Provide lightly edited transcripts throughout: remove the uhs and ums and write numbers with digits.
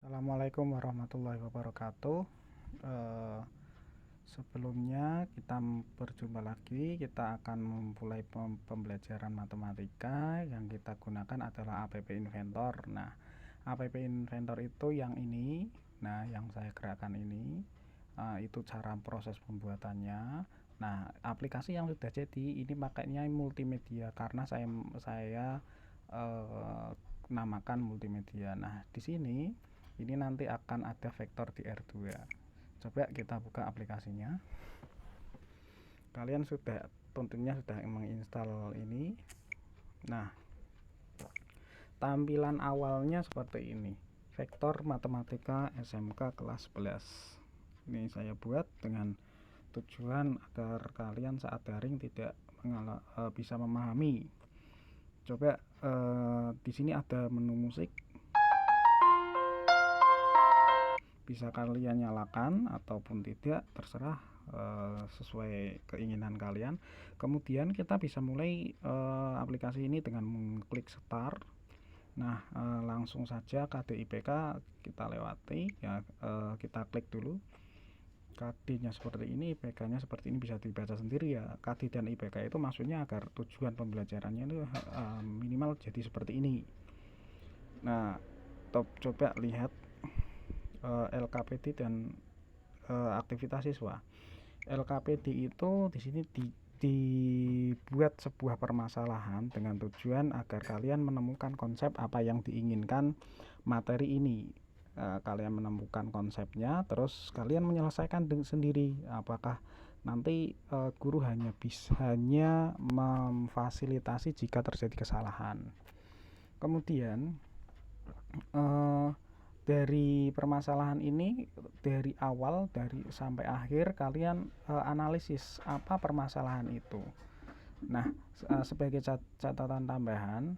Assalamualaikum warahmatullahi wabarakatuh. Eh, Sebelumnya kita berjumpa lagi. Kita akan memulai pembelajaran matematika. Yang kita gunakan adalah APP Inventor. Nah, APP Inventor itu yang ini. Nah, yang saya gerakkan ini, itu cara proses pembuatannya. Nah, aplikasi yang sudah jadi ini pakainya multimedia karena saya eh, namakan multimedia. Nah, di sini ini nanti akan ada vektor di R2. Coba kita buka aplikasinya. Kalian tentunya sudah menginstal ini. Nah, tampilan awalnya seperti ini. Vektor Matematika SMK kelas 11. Ini saya buat dengan tujuan agar kalian saat daring tidak bisa memahami. Coba di sini ada menu musik. Bisa kalian nyalakan ataupun tidak, terserah sesuai keinginan kalian. Kemudian kita bisa mulai aplikasi ini dengan mengklik start. Nah, langsung saja KD IPK kita lewati ya. Kita klik dulu. KD-nya seperti ini, IPK-nya seperti ini, bisa dibaca sendiri ya. KD dan IPK itu maksudnya agar tujuan pembelajarannya itu minimal jadi seperti ini. Nah, coba lihat LKPD dan aktivitas siswa. LKPD itu di sini dibuat sebuah permasalahan dengan tujuan agar kalian menemukan konsep apa yang diinginkan materi ini. Kalian menemukan konsepnya, terus kalian menyelesaikan sendiri. Apakah nanti guru hanya memfasilitasi jika terjadi kesalahan. Kemudian dari permasalahan ini, dari awal sampai akhir kalian analisis apa permasalahan itu. Nah, sebagai catatan tambahan,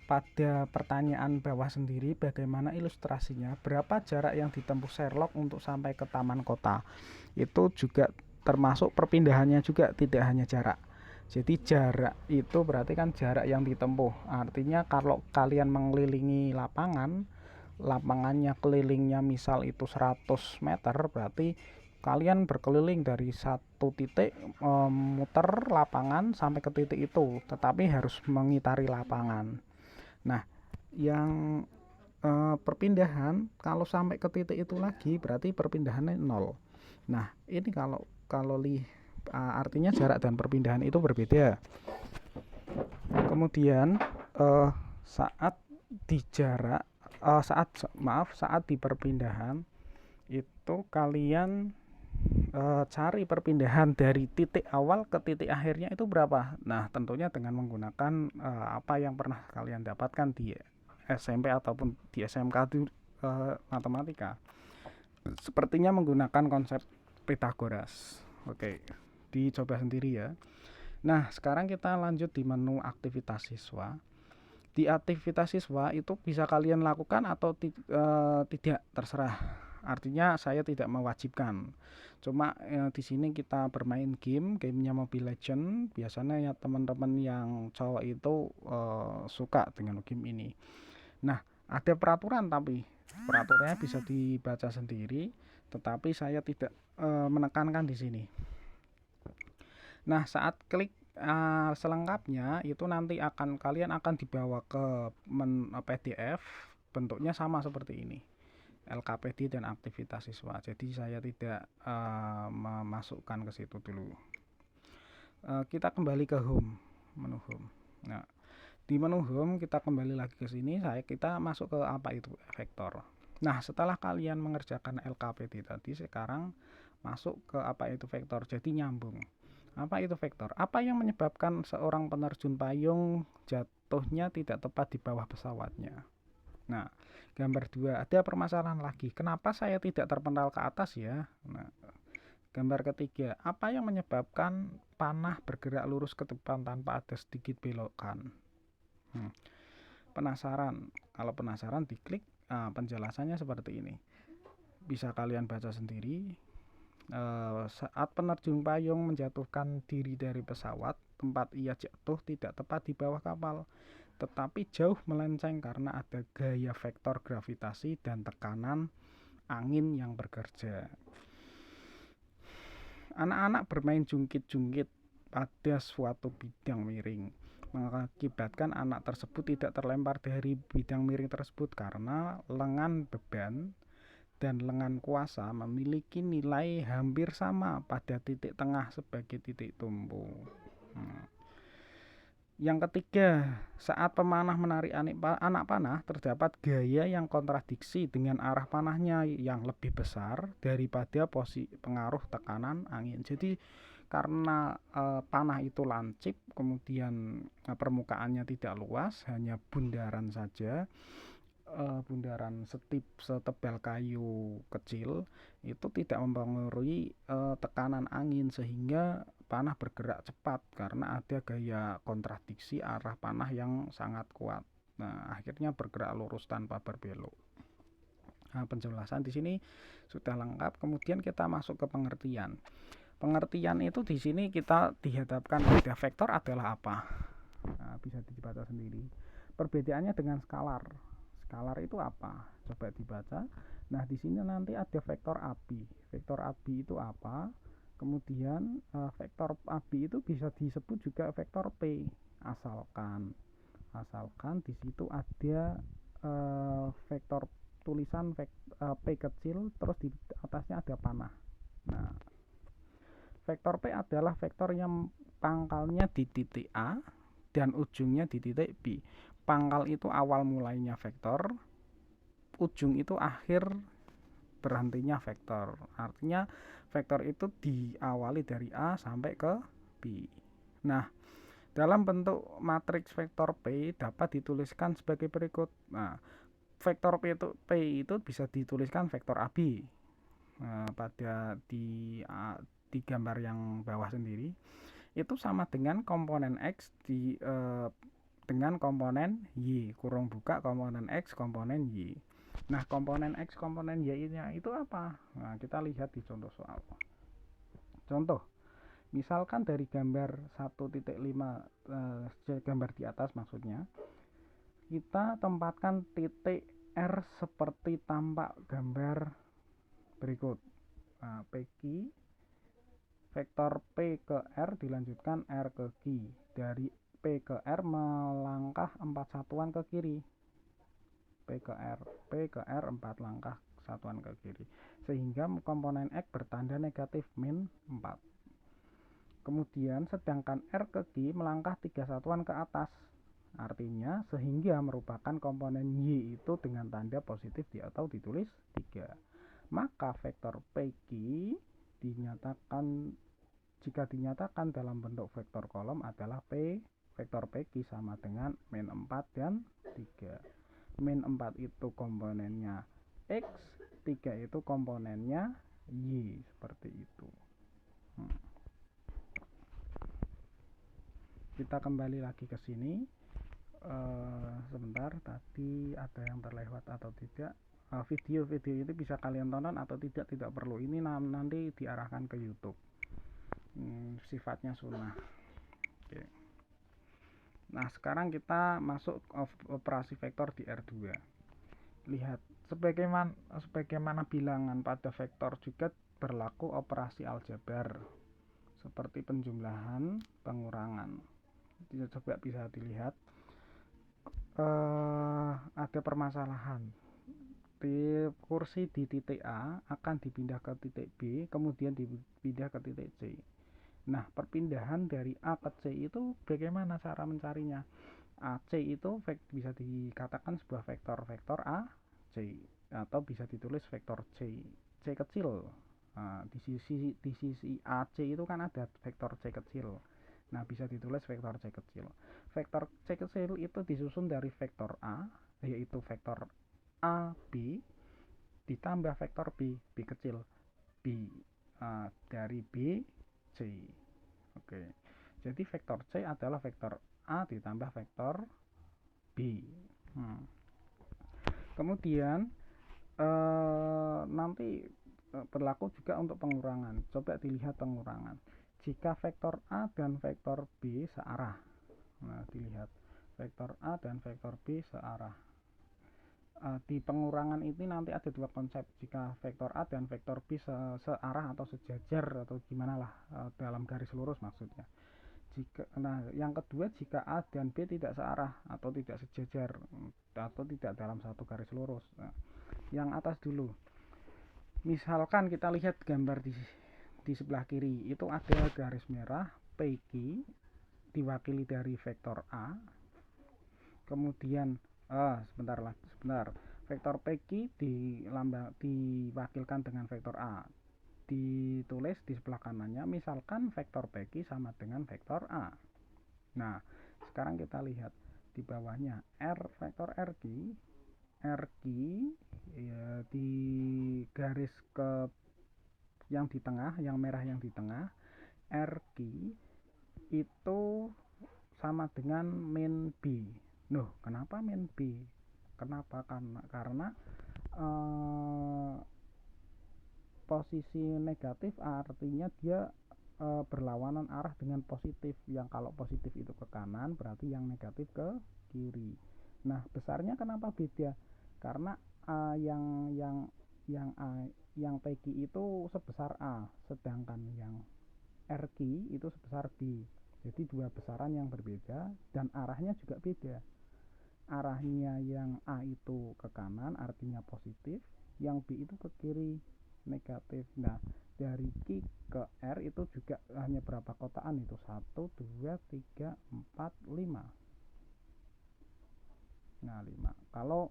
pada pertanyaan bawah sendiri, bagaimana ilustrasinya, berapa jarak yang ditempuh Sherlock untuk sampai ke taman kota, itu juga termasuk perpindahannya juga, tidak hanya jarak. Jadi jarak itu berarti kan jarak yang ditempuh. Artinya kalau kalian mengelilingi lapangannya kelilingnya misal itu 100 meter, berarti kalian berkeliling dari satu titik, muter lapangan sampai ke titik itu, tetapi harus mengitari lapangan. Nah, yang perpindahan kalau sampai ke titik itu lagi berarti perpindahannya 0. Nah, ini kalau artinya jarak dan perpindahan itu berbeda. Kemudian saat di jarak saat di perpindahan itu kalian cari perpindahan dari titik awal ke titik akhirnya itu berapa. Nah, tentunya dengan menggunakan apa yang pernah kalian dapatkan di SMP ataupun di SMK itu, matematika. Sepertinya menggunakan konsep Pythagoras. Oke, dicoba sendiri ya. Nah, sekarang kita lanjut di menu aktivitas siswa. Di aktivitas siswa itu bisa kalian lakukan atau tidak, terserah. Artinya saya tidak mewajibkan. Cuma di sini kita bermain gamenya Mobile Legend. Biasanya ya teman-teman yang cowok itu suka dengan game ini. Nah, ada peraturan, tapi peraturannya bisa dibaca sendiri, tetapi saya tidak menekankan di sini. Nah, saat klik selengkapnya itu nanti kalian akan dibawa ke PDF, bentuknya sama seperti ini, LKPD dan aktivitas siswa. Jadi saya tidak memasukkan ke situ dulu. Kita kembali ke menu home. Nah, di menu home kita kembali lagi ke sini, kita masuk ke apa itu vektor. Nah, setelah kalian mengerjakan LKPD tadi, sekarang masuk ke apa itu vektor. Jadi nyambung. Apa itu vektor? Apa yang menyebabkan seorang penerjun payung jatuhnya tidak tepat di bawah pesawatnya? Nah, gambar 2, ada permasalahan lagi. Kenapa saya tidak terpental ke atas ya? Nah, gambar ketiga, apa yang menyebabkan panah bergerak lurus ke depan tanpa ada sedikit belokan? Penasaran? Kalau penasaran diklik, penjelasannya seperti ini. Bisa kalian baca sendiri. Saat penerjun payung menjatuhkan diri dari pesawat, tempat ia jatuh tidak tepat di bawah kapal. tetapi jauh melenceng karena ada gaya vektor gravitasi dan tekanan angin yang bekerja. Anak-anak bermain jungkit-jungkit pada suatu bidang miring, mengakibatkan anak tersebut tidak terlempar dari bidang miring tersebut karena lengan beban dan lengan kuasa memiliki nilai hampir sama pada titik tengah sebagai titik tumpu. Yang ketiga, saat pemanah menarik anak panah, terdapat gaya yang kontradiksi dengan arah panahnya yang lebih besar daripada posisi pengaruh tekanan angin. Jadi karena panah itu lancip, kemudian permukaannya tidak luas, hanya bundaran saja, bundaran setebal kayu kecil, itu tidak mempengaruhi tekanan angin sehingga panah bergerak cepat karena ada gaya kontradiksi arah panah yang sangat kuat. Nah, akhirnya bergerak lurus tanpa berbelok. Nah, penjelasan di sini sudah lengkap. Kemudian kita masuk ke pengertian. Pengertian itu di sini kita dihadapkan pada vektor adalah apa? Nah, bisa dibaca sendiri. Perbedaannya dengan skalar. Skalar itu apa? Coba dibaca. Nah, di sini nanti ada vektor AB. Vektor AB itu apa? Kemudian vektor AB itu bisa disebut juga vektor P, asalkan di situ ada vektor tulisan P kecil, terus di atasnya ada panah. Nah, vektor P adalah vektor yang pangkalnya di titik A dan ujungnya di titik B. Pangkal itu awal mulainya vektor, ujung itu akhir berhentinya vektor. Artinya vektor itu diawali dari A sampai ke B. Nah, dalam bentuk matriks vektor P dapat dituliskan sebagai berikut. Nah, vektor P itu bisa dituliskan vektor AB. Nah, pada di gambar yang bawah sendiri itu sama dengan komponen X dengan komponen Y, kurung buka komponen X komponen Y. Nah, komponen X komponen Y-nya itu apa? Nah, kita lihat di contoh soal. Contoh, misalkan dari gambar 1.5 gambar di atas maksudnya, kita tempatkan titik R seperti tampak gambar berikut. Nah, PQ vektor P ke R dilanjutkan R ke Q. Dari P ke R melangkah 4 satuan ke kiri. P ke R 4 langkah satuan ke kiri, sehingga komponen X bertanda negatif min 4. Kemudian sedangkan R ke Q melangkah 3 satuan ke atas, artinya sehingga merupakan komponen Y itu dengan tanda positif atau ditulis 3. Maka vektor PQ jika dinyatakan dalam bentuk vektor kolom adalah vektor PQ sama dengan min 4 dan 3. Min 4 itu komponennya X, 3 itu komponennya Y, seperti itu. Kita kembali lagi ke sini. Sebentar, tadi ada yang terlewat atau tidak. Video ini bisa kalian tonton atau tidak perlu. Ini nanti diarahkan ke YouTube. Sifatnya sunnah. Oke. Nah, sekarang kita masuk operasi vektor di R2. Lihat, sebagaimana bilangan pada vektor juga berlaku operasi aljabar seperti penjumlahan, pengurangan. Coba bisa dilihat. Ada permasalahan. Kursi di titik A akan dipindah ke titik B, kemudian dipindah ke titik C. Nah, perpindahan dari A ke C itu bagaimana cara mencarinya? AC itu bisa dikatakan sebuah vektor A C, atau bisa ditulis vektor C kecil. Nah, di sisi AC itu kan ada vektor C kecil. Nah, bisa ditulis vektor C kecil. Vektor C kecil itu disusun dari vektor A, yaitu vektor AB ditambah vektor B kecil, B dari B C. Oke. Jadi vektor C adalah vektor A ditambah vektor B. Kemudian nanti berlaku juga untuk pengurangan. Coba dilihat pengurangan. Jika vektor A dan vektor B searah. Nah, dilihat vektor A dan vektor B searah. Di pengurangan ini nanti ada dua konsep, jika vektor A dan vektor B searah atau sejajar atau gimana lah, dalam garis lurus maksudnya. Yang kedua, jika A dan B tidak searah atau tidak sejajar atau tidak dalam satu garis lurus. Yang atas dulu, misalkan kita lihat gambar di sebelah kiri itu ada garis merah PQ diwakili dari vektor A, kemudian sebentar, vektor PQ diwakilkan dengan vektor A, ditulis di sebelah kanannya misalkan vektor PQ sama dengan vektor A. Nah, sekarang kita lihat di bawahnya vektor RQ ya, di garis ke yang di tengah, yang merah yang di tengah, RQ itu sama dengan min B. Kenapa min B? Kenapa? Karena posisi negatif artinya dia berlawanan arah dengan positif. Yang kalau positif itu ke kanan, berarti yang negatif ke kiri. Nah, besarnya kenapa beda? Karena yang PQ itu sebesar A, sedangkan yang RQ itu sebesar B. Jadi dua besaran yang berbeda dan arahnya juga beda. Arahnya yang A itu ke kanan artinya positif, yang B itu ke kiri negatif. Nah, dari Q ke R itu juga hanya berapa kotaan itu? 1, 2, 3, 4, 5. Nah, 5. Kalau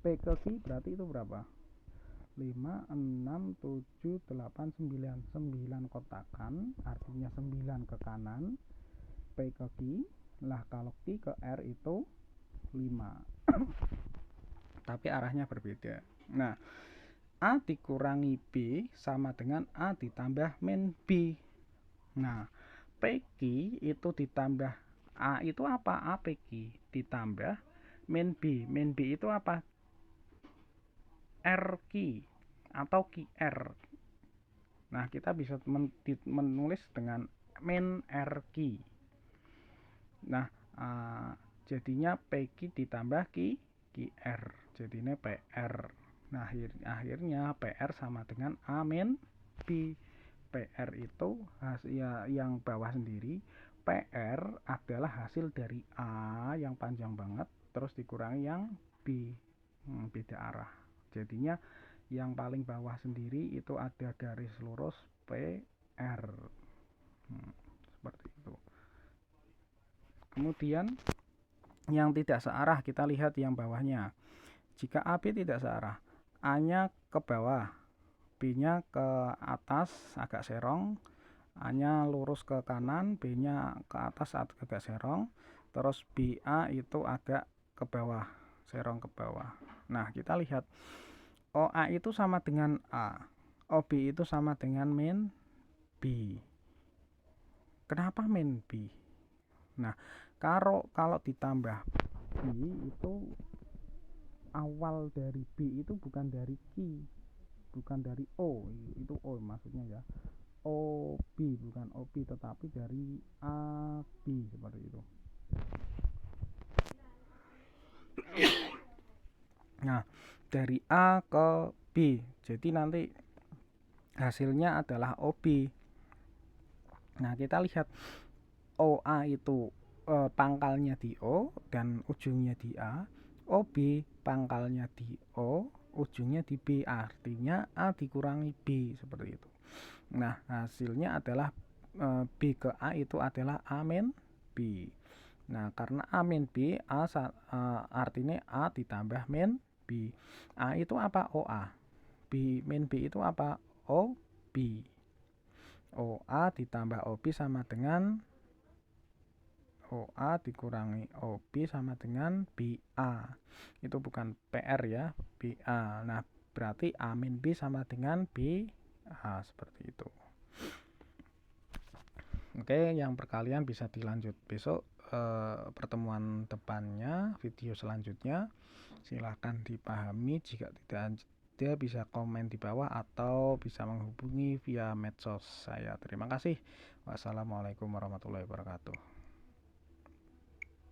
P ke Q berarti itu berapa? 5, 6, 7, 8, 9. 9 kotakan, artinya 9 ke kanan. P ke Q. Lah kalau Q ke R itu 5. Tapi arahnya berbeda. Nah, A dikurangi B sama dengan A ditambah min B. Nah, PQ itu ditambah A itu apa? A PQ ditambah min B. Min B itu apa? RQ atau QR. Nah, kita bisa menulis dengan min RQ. Nah, jadinya PQ ditambah QR, jadinya PR. Nah, akhirnya PR sama dengan A min B. PR itu ya, yang bawah sendiri, PR adalah hasil dari A yang panjang banget terus dikurangi yang B, beda arah. Jadinya yang paling bawah sendiri itu ada garis lurus PR, seperti itu. Kemudian yang tidak searah, kita lihat yang bawahnya. Jika AB tidak searah, A-nya ke bawah, B-nya ke atas agak serong, A-nya lurus ke kanan, B-nya ke atas agak serong, terus BA itu agak ke bawah, serong ke bawah. Nah, kita lihat OA itu sama dengan A, OB itu sama dengan min B. Kenapa min B? Nah, kalau ditambah B itu awal dari B itu bukan dari Q, bukan dari O, itu O maksudnya ya, OB bukan OB, tetapi dari AB, seperti itu. Nah, dari A ke B, jadi nanti hasilnya adalah OB. Nah, kita lihat OA itu pangkalnya di O dan ujungnya di A, OB pangkalnya di O, ujungnya di B, artinya A dikurangi B, seperti itu. Nah, hasilnya adalah B ke A itu adalah A min B. Nah, karena A min B, artinya A ditambah min B. A itu apa? OA. B min B itu apa? OB. OA ditambah OB sama dengan OA dikurangi OB sama dengan BA. Itu bukan PR ya, BA. Nah, berarti A min B sama dengan BA, seperti itu. Oke, yang perkalian bisa dilanjut besok, pertemuan depannya, video selanjutnya. Silahkan dipahami, jika tidak ada bisa komen di bawah atau bisa menghubungi via medsos saya. Terima kasih. Wassalamualaikum warahmatullahi wabarakatuh.